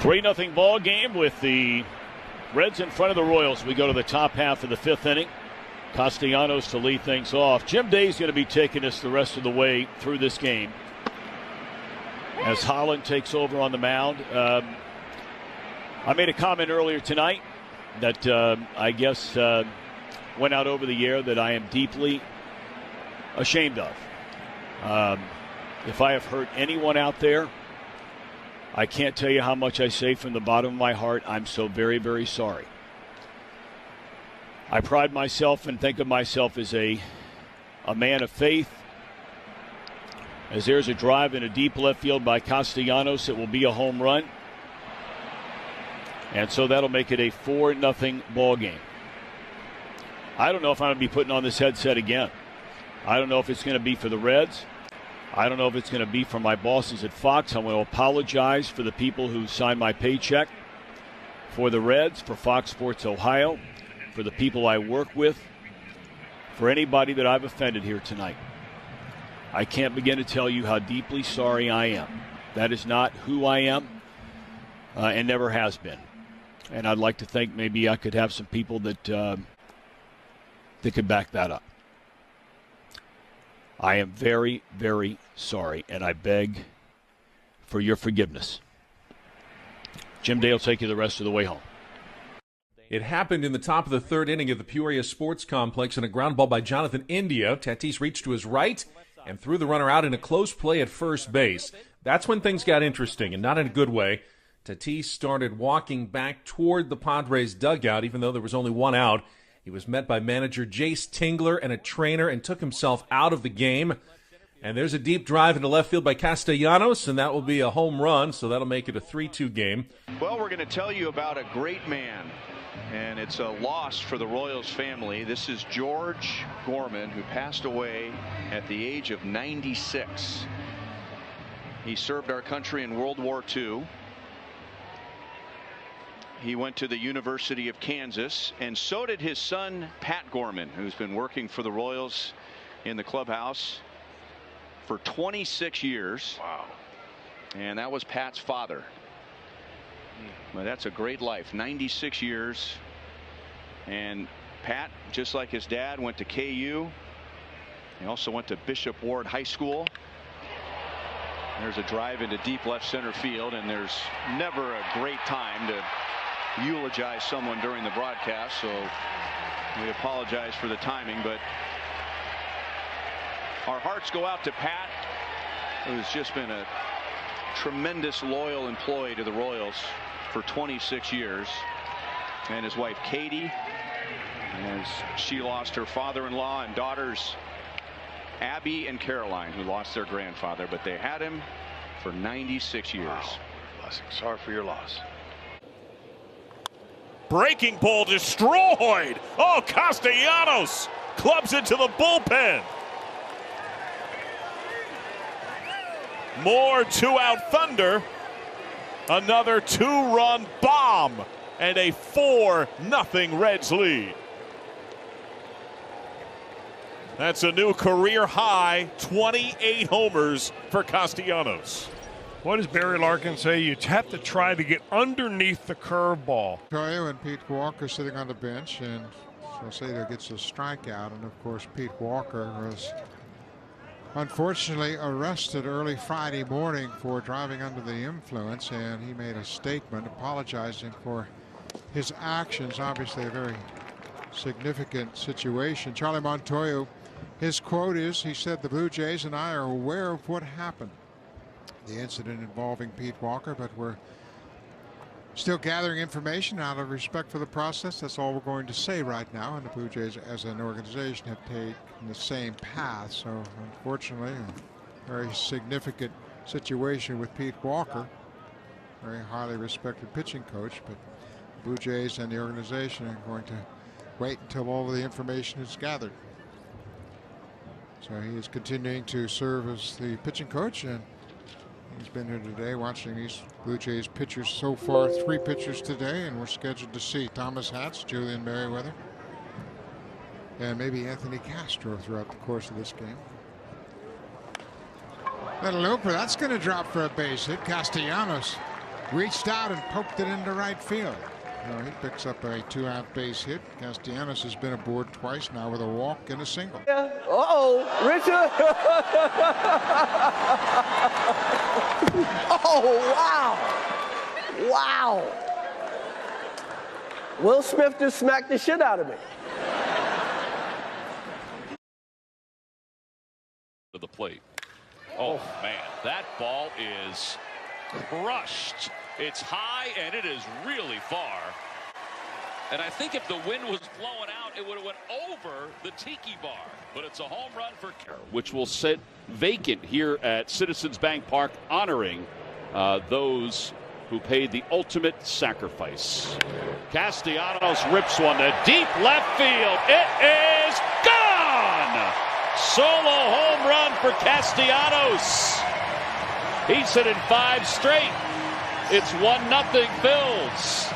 3-0 ball game with the Reds in front of the Royals. We go to the top half of the fifth inning. Castellanos to lead things off. Jim Day's going to be taking us the rest of the way through this game as Holland takes over on the mound. I made a comment earlier tonight that I guess went out over the air that I am deeply ashamed of. If I have hurt anyone out there, I can't tell you how much I say from the bottom of my heart. I'm so very, very sorry. I pride myself and think of myself as a man of faith. As there's a drive in a deep left field by Castellanos, it will be a home run. And so that'll make it a 4-0 ball game. I don't know if I'm going to be putting on this headset again. I don't know if it's going to be for the Reds. I don't know if it's going to be for my bosses at Fox. I'm going to apologize for the people who signed my paycheck, for the Reds, for Fox Sports Ohio, for the people I work with, for anybody that I've offended here tonight. I can't begin to tell you how deeply sorry I am. That is not who I am and never has been. And I'd like to think maybe I could have some people that could back that up. I am very, very sorry, and I beg for your forgiveness. Jim Day will take you the rest of the way home. It happened in the top of the third inning of the Peoria Sports Complex in a ground ball by Jonathan India. Tatis reached to his right and threw the runner out in a close play at first base. That's when things got interesting, and not in a good way. Tatis started walking back toward the Padres dugout, even though there was only one out. He was met by manager Jace Tingler and a trainer and took himself out of the game. And there's a deep drive into left field by Castellanos, and that will be a home run, so that'll make it a 3-2 game. Well, we're going to tell you about a great man, and it's a loss for the Royals family. This is George Gorman, who passed away at the age of 96. He served our country in World War II. He went to the University of Kansas, and so did his son, Pat Gorman, who's been working for the Royals in the clubhouse for 26 years. Wow. And that was Pat's father. But that's a great life, 96 years. And Pat, just like his dad, went to KU. He also went to Bishop Ward High School. There's a drive into deep left center field, and there's never a great time to eulogize someone during the broadcast, so we apologize for the timing, but our hearts go out to Pat, who's just been a tremendous loyal employee to the Royals for 26 years, and his wife Katie, as she lost her father-in-law, and daughters Abby and Caroline, who lost their grandfather, but they had him for 96 years. Wow. Blessing. Sorry for your loss. Breaking ball destroyed. Oh, Castellanos clubs into the bullpen. More two-out thunder. Another two-run bomb and a 4-0 Reds lead. That's a new career high, 28 homers for Castellanos. What does Barry Larkin say? You have to try to get underneath the curveball. Toyo and Pete Walker sitting on the bench, and Salcedo gets a strikeout. And of course, Pete Walker was unfortunately arrested early Friday morning for driving under the influence, and he made a statement apologizing for his actions. Obviously, a very significant situation. Charlie Montoyo, his quote is, he said, "The Blue Jays and I are aware of what happened, the incident involving Pete Walker, but we're still gathering information out of respect for the process. That's all we're going to say right now." And the Blue Jays as an organization have taken the same path. So unfortunately, a very significant situation with Pete Walker, very highly respected pitching coach, but the Blue Jays and the organization are going to wait until all of the information is gathered. So he is continuing to serve as the pitching coach, and he's been here today watching these Blue Jays pitchers so far. 3 pitchers today, and we're scheduled to see Thomas Hatz, Julian Merriweather, and maybe Anthony Castro throughout the course of this game. That looper, that's going to drop for a base hit. Castellanos reached out and poked it into right field. He picks up a 2-out base hit. Castellanos has been aboard twice now with a walk and a single. Yeah. Richard. Oh, wow. Wow. Will Smith just smacked the shit out of me. To the plate. Oh, man, that ball is crushed. It's high and it is really far. And I think if the wind was blowing out, it would have went over the tiki bar. But it's a home run for Carroll, which will sit vacant here at Citizens Bank Park, honoring those who paid the ultimate sacrifice. Castellanos rips one to deep left field. It is gone! Solo home run for Castellanos. He's hit in 5 straight. It's 1-0 Phils.